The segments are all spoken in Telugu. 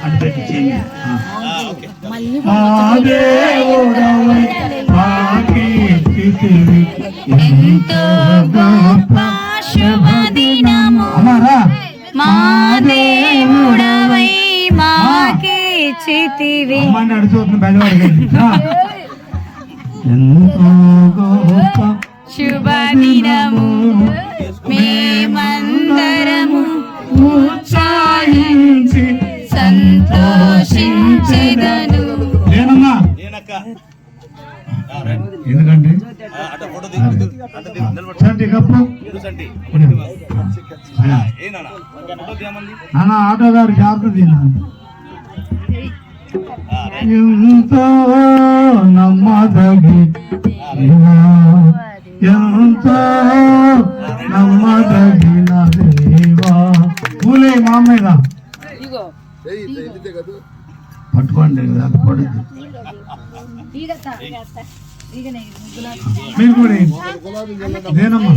అటు పెట్టి చేయండి. ఎంతో గొప్ప శుభదినము మా దేవుడవై మాకిచ్చితివి. ఎంతో గొప్ప శుభదినము మేమందరము ఉత్సాహించి సంతోషించెదను. ఎందుకంటే నాన్న ఆటోగారు జాగ్రత్త తిన్నాను. ఎంతో నమ్మదగి ఎంతో నమ్మదగిన దేవా. పూలే మా మీద పట్టుకోండి అది పడుద్ది. మీరు కూడా దేనమ్మా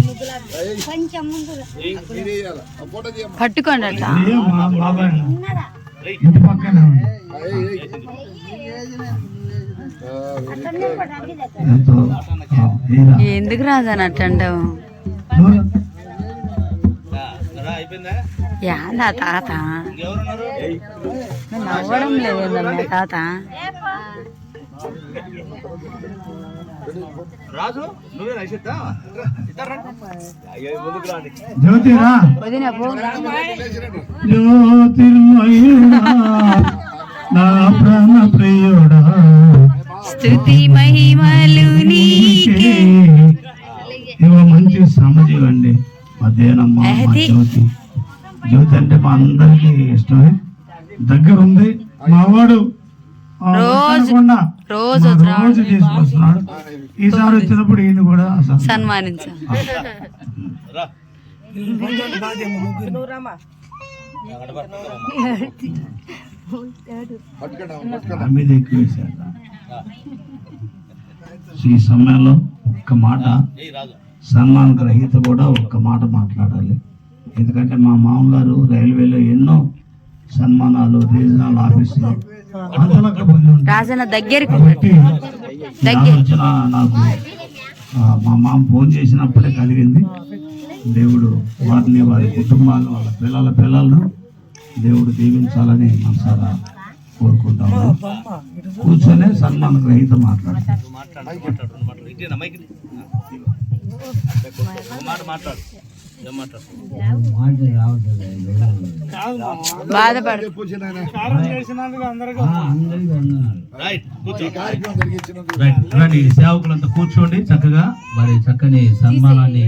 పట్టుకోండి అట్లా. మా బాబాయ్ ఇంటి పక్కనే ఉంది. ఎందుకు రాజని అట్టంటావు? యాదా తాత నవ్వడం లేదమ్మా తాత. జ్యోతిర్మయుడా నా ప్రాణ ప్రియుడా స్తుతి మహిమలు నీకే. ఇవ మంచి శ్రమజీవి అండి. అదేనమ్మా జ్యోతి. జ్యోతి అంటే మా అందరికి ఇష్టమే. దగ్గర ఉంది మావాడు రోజు తీసుకొస్తున్నాడు. ఈసారి వచ్చినప్పుడు ఈయన కూడా సన్మానించాలి. మీద ఎక్కువ వేశారు. ఈ సమయంలో ఒక్క మాట సన్మాన గ్రహీత కూడా ఒక్క మాట మాట్లాడాలి. ఎందుకంటే మా మామగారు రైల్వేలో ఎన్నో సన్మానాలు రీజనల్ ఆఫీసులో రాజన్న దగ్గరికి వచ్చిన నాకు మా మామ ఫోన్ చేసినప్పుడే కలిగింది. దేవుడు వారిని వారి కుటుంబాలను వాళ్ళ పిల్లలను దేవుడు దీవించాలని మనసారా కోరుకుంటాము. కూర్చొని సన్మాన గ్రహీత మాట్లాడతారు. సేవకులంతా కూర్చోండి చక్కగా. మరి చక్కని సన్మానాన్ని